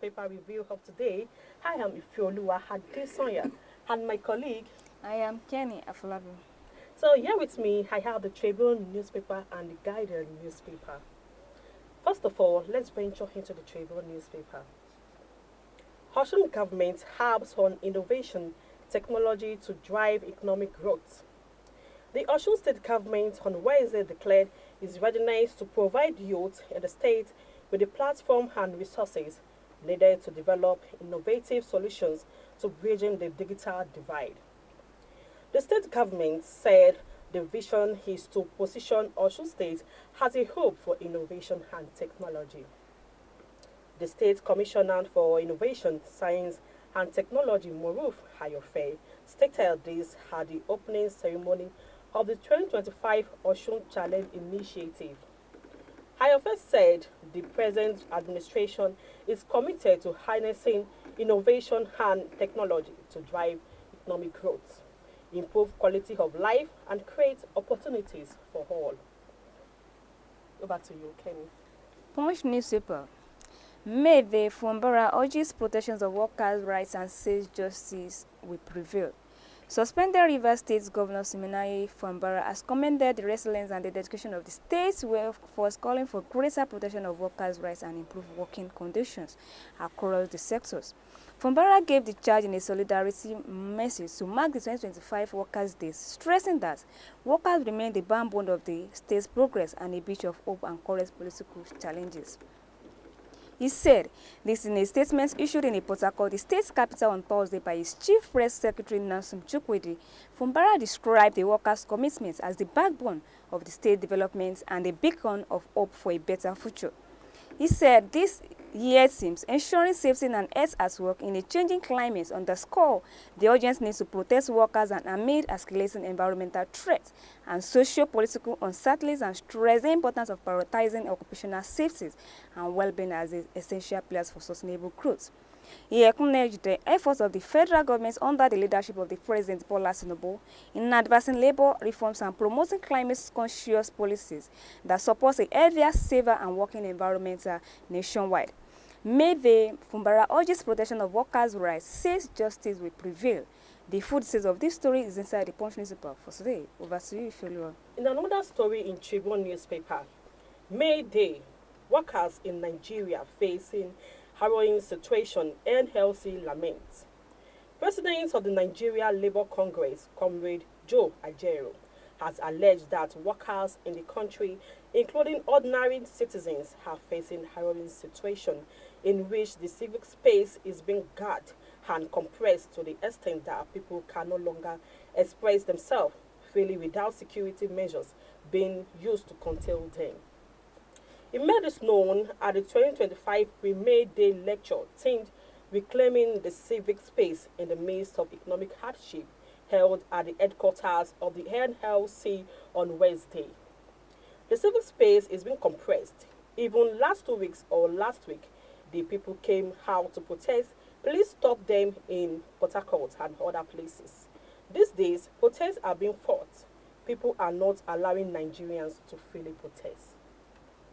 Newspaper Review of today. I am Ifeoluwa Adesonya and my colleague. I am Kenny Afolabi. So here with me, I have the Tribune newspaper and the Guardian newspaper. First of all, let's venture into the Tribune newspaper. OSUN government harps on innovation technology to drive economic growth. The Osun State government on Wednesday declared its readiness to provide youth in the state with the platform and resources needed to develop innovative solutions to bridging the digital divide. The state government said the vision is to position Osun State as a hub for innovation and technology. The State Commissioner for Innovation, Science and Technology, Moruf Ayofe, stated this at the opening ceremony of the 2025 Osun Challenge Initiative. Ayofe said the present administration is committed to harnessing innovation and technology to drive economic growth, improve quality of life, and create opportunities for all. Over to you, Kenny. Punch newspaper. May the Fumbara urges protections of workers' rights and says justice will prevail. Suspended Rivers State Governor Simenaye Fumbara has commended the resilience and the dedication of the state's workforce, calling for greater protection of workers' rights and improved working conditions across the sectors. Fumbara gave the charge in a solidarity message to mark the 2025 Workers' Day, stressing that workers remain the backbone of the state's progress and a beach of hope and current political challenges. He said this in a statement issued in Port Harcourt, the state's capital, on Thursday by his Chief Press Secretary Nancy Chukwudi. Fumbara described the workers' commitment as the backbone of the state development and a beacon of hope for a better future. He said this year seems ensuring safety and health at work in a changing climate underscore the urgent need to protect workers and amid escalating environmental threats and socio-political uncertainties, and stress the importance of prioritizing occupational safety and well-being as essential pillars for sustainable growth. He acknowledged the efforts of the federal government under the leadership of the President Bola Tinubu in advancing labor reforms and promoting climate-conscious policies that support a healthier, safer, and working environment nationwide. May the Fumbara urges protection of workers' rights, says justice will prevail. The full details of this story is inside the Punch newspaper for today. Over to you, Ifeoluwa. In another story in Tribune newspaper, May Day, workers in Nigeria facing harrowing situation, NLC laments. President of the Nigeria Labour Congress, Comrade Joe Ajero, has alleged that workers in the country, including ordinary citizens, are facing harrowing situation in which the civic space is being guarded and compressed to the extent that people can no longer express themselves freely without security measures being used to contain them. He made this known at the 2025 Pre-May Day lecture themed Reclaiming the Civic Space in the Midst of Economic Hardship, held at the headquarters of the NLC on Wednesday. The civic space is being compressed. Even last week, the people came out to protest. Police stopped them in Port Harcourt and other places. These days, protests are being fought. People are not allowing Nigerians to freely protest.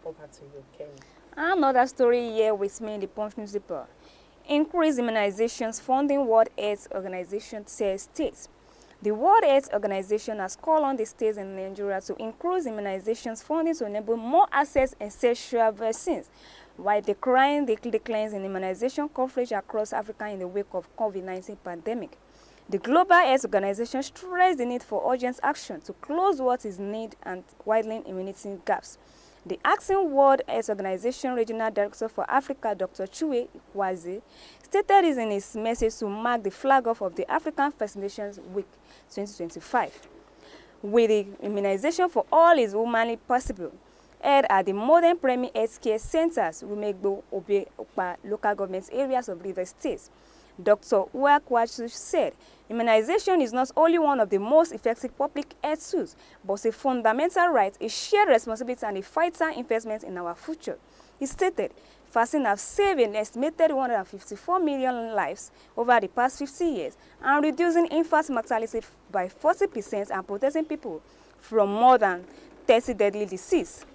Over to you, Kenny. Another story here with me in the Punch newspaper. Increased immunizations funding World Health Organization says states. The World Health Organization has called on the states in Nigeria to increase immunizations funding to enable more access to essential vaccines, while decrying the declines in immunization coverage across Africa in the wake of COVID-19 pandemic. The Global Health Organization stressed the need for urgent action to close what is needed and widening immunity gaps. The acting World Health Organization Regional Director for Africa, Dr. Chue Ikwazi, stated this in his message to mark the flag-off of the African Vaccinations Week 2025. With the immunization for all is humanly possible, held at the modern primary health care centers, Rumegbo, Obe, Okpa, local government areas of Rivers State. Dr. Uwakwachu said, immunization is not only one of the most effective public health tools, but a fundamental right, a shared responsibility, and a vital investment in our future. He stated, vaccines have saved an estimated 154 million lives over the past 50 years and reducing infant mortality by 40% and protecting people from more than 30 deadly diseases.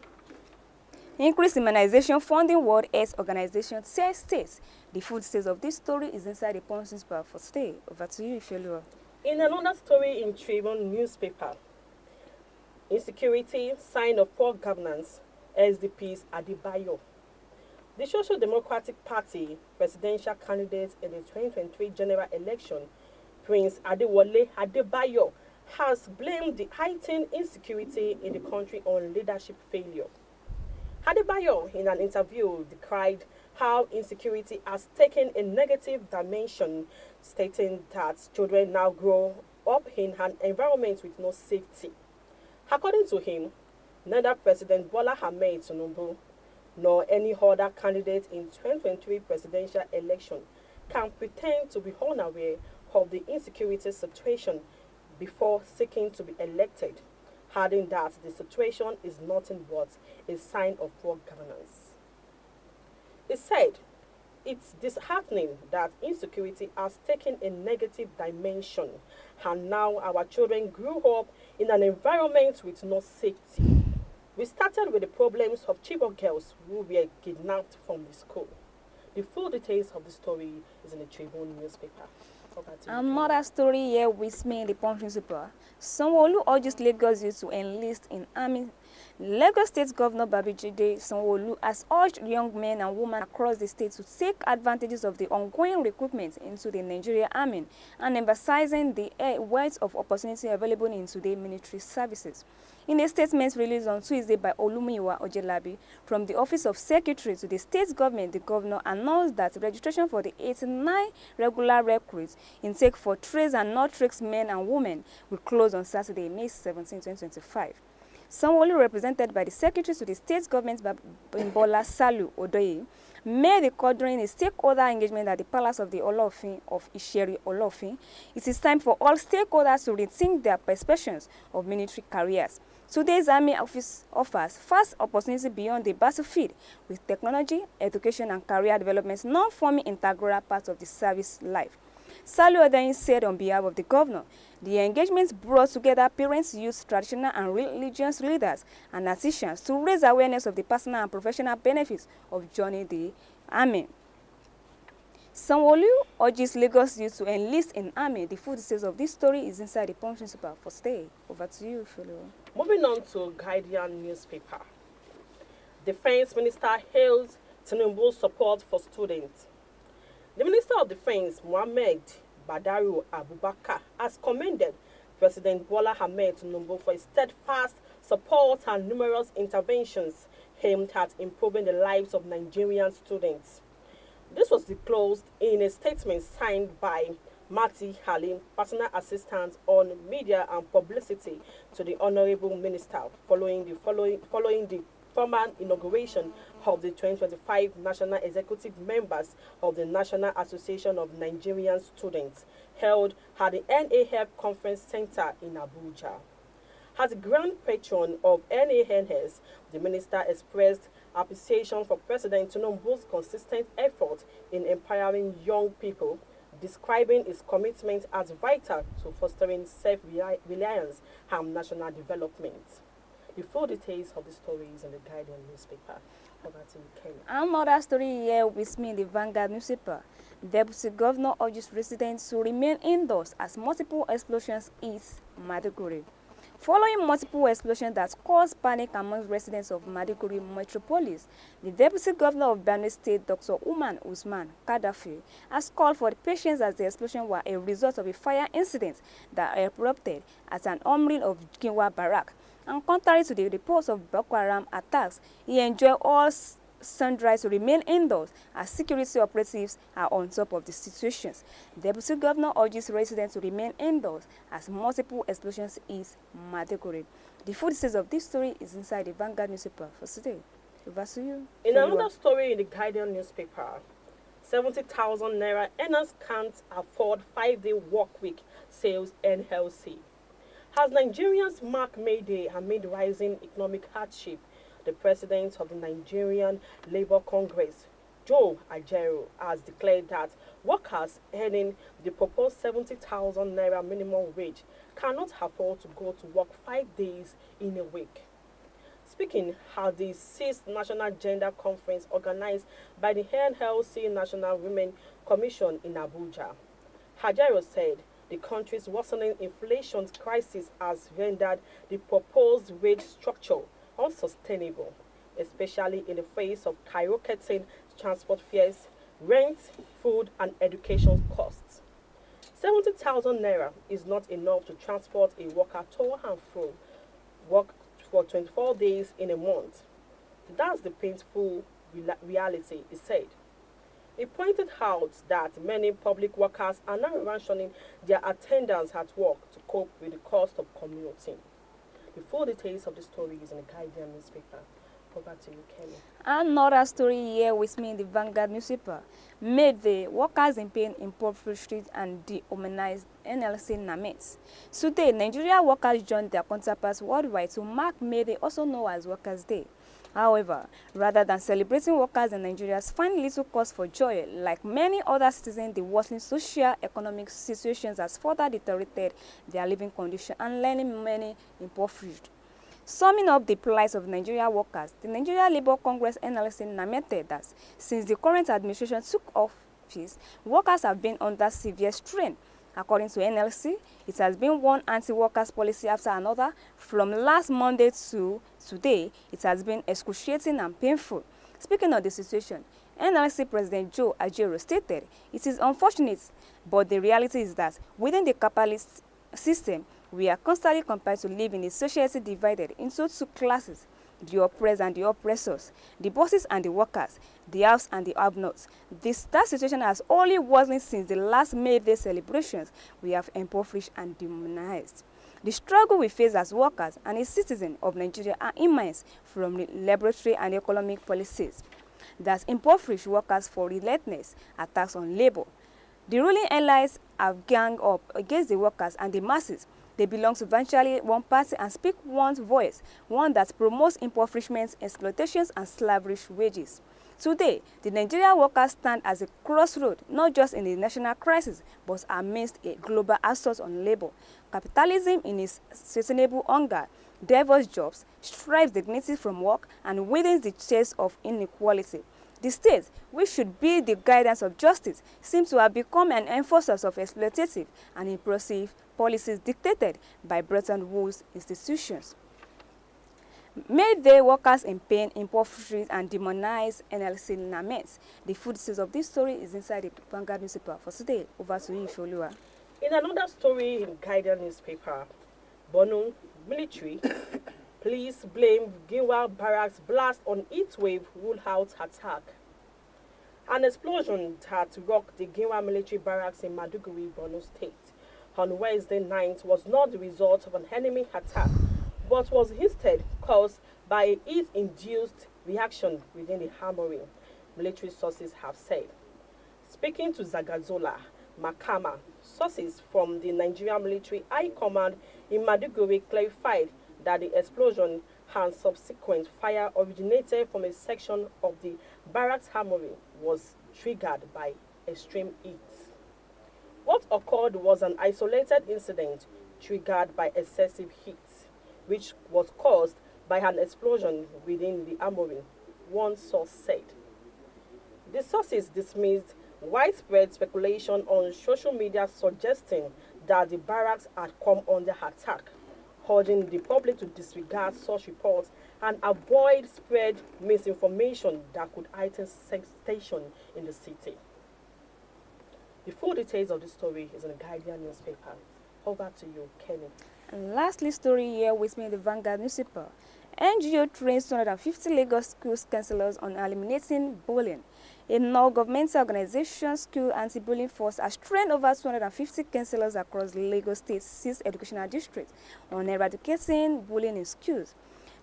Increased immunization funding World Health Organization says states. The full details of this story is inside the Punch newspaper for today. Over to you, Ifeoluwa. In another story in Tribune newspaper, insecurity, sign of poor governance, SDP's Adebayo. The Social Democratic Party presidential candidate in the 2023 general election, Prince Adewale Adebayo, has blamed the heightened insecurity in the country on leadership failure. Adebayo, in an interview, decried how insecurity has taken a negative dimension, stating that children now grow up in an environment with no safety. According to him, neither President Bola Ahmed Tinubu nor any other candidate in 2023 presidential election can pretend to be unaware of the insecurity situation before seeking to be elected, adding that the situation is nothing but a sign of poor governance. He said, "It's disheartening that insecurity has taken a negative dimension, and now our children grew up in an environment with no safety. We started with the problems of Chibok girls who were kidnapped from the school." The full details of the story is in the Tribune newspaper. Another story here with me in the Punch newspaper. Sanwo-Olu urges Lagos youth to enlist in army. Lagos State Governor Babajide Sanwo-Olu has urged young men and women across the state to take advantages of the ongoing recruitment into the Nigerian Army and emphasizing the wealth of opportunity available in today's military services. In a statement released on Tuesday by Olumiyiwa Ojelabi from the Office of Secretary to the state government, the governor announced that registration for the 89 regular recruits intake for trades and non-trades men and women will close on Saturday, May 17, 2025. Sanwo-Olu, represented by the Secretary to the State Government, Bimbola Salu Odoye, made the call during a stakeholder engagement at the Palace of the Olofin of Isheri Olofin. It is time for all stakeholders to rethink their perceptions of military careers. Today's Army office offers vast opportunity beyond the battlefield, with technology, education, and career development not forming integral parts of the service life. Salu Odoye said on behalf of the governor, the engagement brought together parents, youth, traditional and religious leaders and artisans to raise awareness of the personal and professional benefits of joining the army. Sanwo-Olu urges Lagos youth to enlist in army. The full details of this story is inside the Punch newspaper for today. Over to you, Ifeoluwa. Moving on to Guardian newspaper. Defense Minister hails Tinubu's support for students. The Minister of Defense, Mohammed Badaru Abubakar, has commended President Bola Ahmed Tinubu for his steadfast support and numerous interventions aimed at improving the lives of Nigerian students. This was disclosed in a statement signed by Mati Halim, personal assistant on media and publicity to the Honorable Minister, following the formal inauguration of the 2025 National Executive Members of the National Association of Nigerian Students, held at the NAF Conference Center in Abuja. As Grand Patron of NANS, the Minister expressed appreciation for President Tinubu's consistent effort in empowering young people, describing his commitment as vital to fostering self-reliance and national development. The full details of the story is in the Guardian newspaper. Over to Kenya. Another story here with me in the Vanguard newspaper. Deputy Governor urges residents to remain indoors as multiple explosions hit Maiduguri. Following multiple explosions that caused panic among residents of Maiduguri metropolis, the Deputy Governor of Benue State, Dr. Umar Usman Kaddafi, has called for the patience as the explosions were a result of a fire incident that erupted at an armory of Ginwa Barrack. And contrary to the reports of Boko Haram attacks, he enjoined all sundry to remain indoors as security operatives are on top of the situations. The Deputy Governor urges residents to remain indoors as multiple explosions hit Maiduguri. The full details of this story is inside the Vanguard newspaper for today. Over to you. In another story in the Guardian newspaper, 70,000 naira earners can't afford 5-day work week, says NLC. As Nigerians mark May Day amid rising economic hardship, the president of the Nigerian Labour Congress, Joe Ajaero, has declared that workers earning the proposed 70,000 naira minimum wage cannot afford to go to work 5 days in a week. Speaking at the 6th National Gender Conference organized by the NLC National Women Commission in Abuja, Hajiro said the country's worsening inflation crisis has rendered the proposed wage structure unsustainable, especially in the face of skyrocketing transport fares, rent, food, and education costs. 70,000 naira is not enough to transport a worker to and fro work for 24 days in a month. That's the painful reality, he said. He pointed out that many public workers are now rationing their attendance at work to cope with the cost of commuting. The full details of the story is in the Guardian newspaper. Over to you, Kenny. Another story here with me in the Vanguard newspaper. Made the workers in pain impoverished and dehumanized NLC Namets. Today, Nigeria workers joined their counterparts worldwide to mark May Day, also known as Workers' Day. However, rather than celebrating workers in Nigeria find little cause for joy, like many other citizens, the worsening socio-economic situations has further deteriorated their living condition and leaving many impoverished. Summing up the plight of Nigeria workers, the Nigeria Labour Congress NLC lamented that since the current administration took office, workers have been under severe strain. According to NLC, it has been one anti-workers policy after another. From last Monday to today, it has been excruciating and painful. Speaking of the situation, NLC President Joe Ajero stated, "It is unfortunate, but the reality is that within the capitalist system, we are constantly compelled to live in a society divided into two classes, the oppressed and the oppressors, the bosses and the workers, the haves and the have-nots. That situation has only worsened since the last May Day celebrations. We have impoverished and demonized. The struggle we face as workers and as citizens of Nigeria are immense, from the laboratory and economic policies that impoverish workers for relentless attacks on labor. The ruling allies have ganged up against the workers and the masses. They belong to virtually one party and speak one voice, one that promotes impoverishment, exploitations, and slavish wages. Today, the Nigerian workers stand as a crossroad, not just in the national crisis, but amidst a global assault on labor. Capitalism in its sustainable hunger, diverse jobs, strives dignity from work, and widens the chase of inequality. The state, which should be the guidance of justice, seems to have become an enforcer of exploitative and oppressive policies dictated by Bretton Woods institutions. Made the workers in pain, impoverished, and demonized NLC Namets. The full details of this story is inside the Vanguard newspaper. For today, over to you, Ifeoluwa. In another story in Guardian newspaper, Borno military police blame Ginwa barracks blast on heat wave rule out attack. An explosion that rocked the Ginwa military barracks in Maduguri, Borno State on Wednesday night was not the result of an enemy attack, but was instead caused by a heat-induced reaction within the armory, military sources have said. Speaking to Zagazola Makama, sources from the Nigerian Military High Command in Maduguri clarified that the explosion and subsequent fire originated from a section of the barracks armory was triggered by extreme heat. What occurred was an isolated incident triggered by excessive heat, which was caused by an explosion within the armory, one source said. The sources dismissed widespread speculation on social media suggesting that the barracks had come under attack, urging the public to disregard such reports and avoid spread misinformation that could heighten sensation in the city. The full details of the story is in the Guardian newspaper. Over to you, Kenny. And lastly, story here with me in the Vanguard newspaper. NGO trains 250 Lagos schools councillors on eliminating bullying. A non-governmental organization, School Anti-Bullying Force, has trained over 250 councillors across Lagos State's 6 educational districts on eradicating bullying in schools.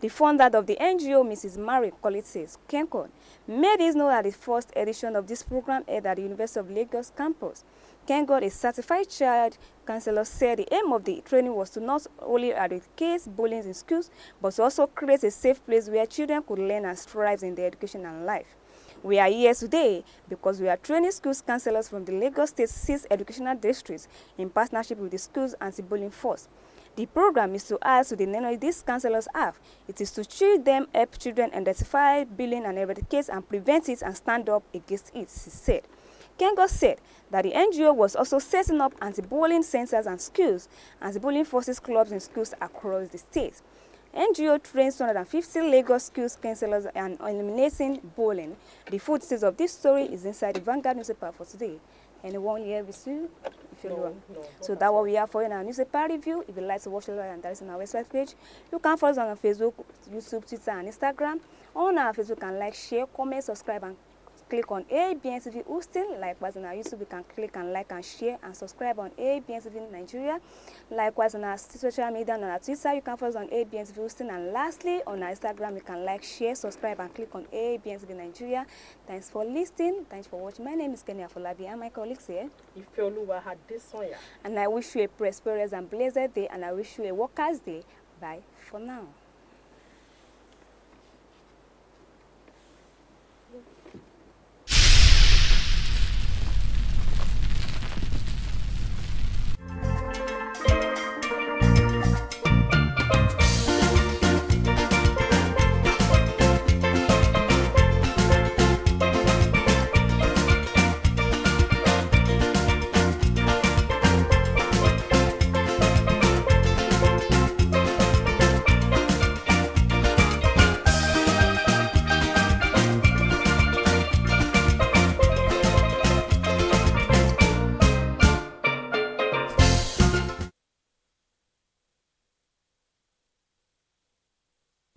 The founder of the NGO, Mrs. Mary Qualities Kenkon, made this known at the first edition of this program held at the University of Lagos campus. Kenkon, a certified child counselor, said the aim of the training was to not only eradicate bullying in schools, but to also create a safe place where children could learn and thrive in their education and life. We are here today because we are training schools counselors from the Lagos State 6 educational districts in partnership with the Schools Anti-Bullying Force. The program is to add to the knowledge these counselors have. It is to treat them, help children identify bullying and eradicate and prevent it and stand up against it, she said. Kengo said that the NGO was also setting up anti-bullying centers and schools, anti-bullying forces clubs in schools across the state. NGO trains 250 Lagos schools counselors and eliminating bullying. The full details of this story is inside the Vanguard newspaper for today. Anyone here with you? If you want. So that's what we have for you in our newspaper review. If you'd like to watch it and that is on our website page, you can follow us on Facebook, YouTube, Twitter, and Instagram. On our Facebook, you can like, share, comment, subscribe, and click on Abntv OSUN. Likewise on our YouTube, you can click and like and share and subscribe on Abntv Nigeria. Likewise on our social media, on our Twitter, you can follow us on Abntv OSUN. And lastly, on our Instagram, you can like, share, subscribe, and click on Abntv Nigeria. Thanks for listening. Thanks for watching. My name is Kenya Folabi and my colleagues here. Ifeoluwa had this on ya. And I wish you a prosperous and blessed day, and I wish you a workers' day. Bye for now.